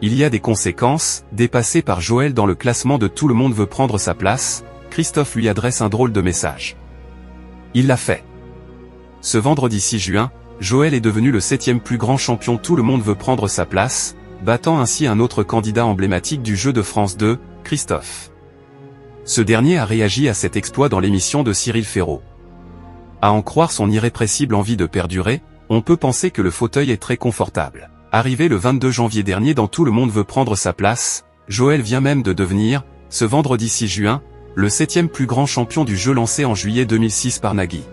Il y a des conséquences, dépassé par Joël dans le classement de Tout le monde veut prendre sa place, Christophe lui adresse un drôle de message. Il l'a fait. Ce vendredi 6 juin, Joël est devenu le 7e plus grand champion Tout le monde veut prendre sa place, battant ainsi un autre candidat emblématique du jeu de France 2, Christophe. Ce dernier a réagi à cet exploit dans l'émission de Cyril Ferraud. À en croire son irrépressible envie de perdurer, on peut penser que le fauteuil est très confortable. Arrivé le 22 janvier dernier dans Tout le monde veut prendre sa place, Joël vient même de devenir, ce vendredi 6 juin, le 7e plus grand champion du jeu lancé en juillet 2006 par Nagui.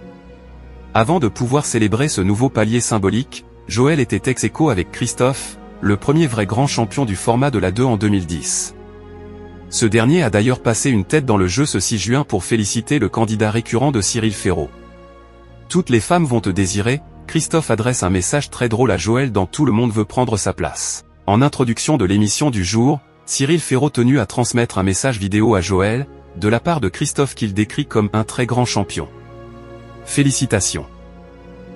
Avant de pouvoir célébrer ce nouveau palier symbolique, Joël était ex-aequo avec Christophe, le premier vrai grand champion du format de la 2 en 2010. Ce dernier a d'ailleurs passé une tête dans le jeu ce 6 juin pour féliciter le candidat récurrent de Cyril Ferraud. Toutes les femmes vont te désirer, Christophe adresse un message très drôle à Joël dans Tout le monde veut prendre sa place. En introduction de l'émission du jour, Cyril Ferraud tenu à transmettre un message vidéo à Joël, de la part de Christophe qu'il décrit comme un très grand champion. Félicitations.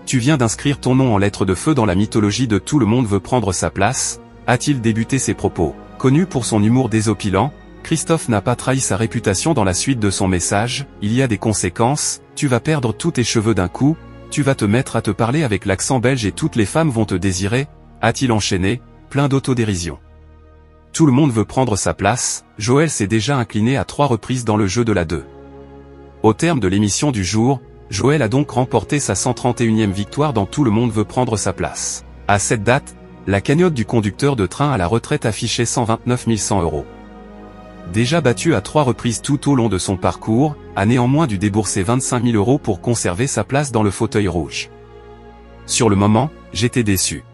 Tu viens d'inscrire ton nom en lettres de feu dans la mythologie de Tout le monde veut prendre sa place, a-t-il débuté ses propos. Connu pour son humour désopilant, Christophe n'a pas trahi sa réputation dans la suite de son message, il y a des conséquences, tu vas perdre tous tes cheveux d'un coup, tu vas te mettre à te parler avec l'accent belge et toutes les femmes vont te désirer, a-t-il enchaîné, plein d'autodérision. Tout le monde veut prendre sa place, Joël s'est déjà incliné à 3 reprises dans le jeu de la 2. Au terme de l'émission du jour, Joël a donc remporté sa 131e victoire dans Tout le monde veut prendre sa place. À cette date, la cagnotte du conducteur de train à la retraite affichait 129 100 €. Déjà battu à 3 reprises tout au long de son parcours, a néanmoins dû débourser 25 000 € pour conserver sa place dans le fauteuil rouge. Sur le moment, j'étais déçu.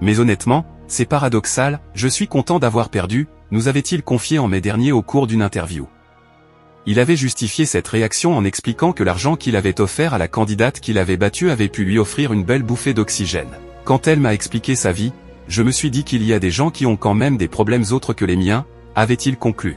Mais honnêtement, c'est paradoxal, je suis content d'avoir perdu, nous avait-il confié en mai dernier au cours d'une interview. Il avait justifié cette réaction en expliquant que l'argent qu'il avait offert à la candidate qu'il avait battue avait pu lui offrir une belle bouffée d'oxygène. Quand elle m'a expliqué sa vie, je me suis dit qu'il y a des gens qui ont quand même des problèmes autres que les miens, avait-il conclu.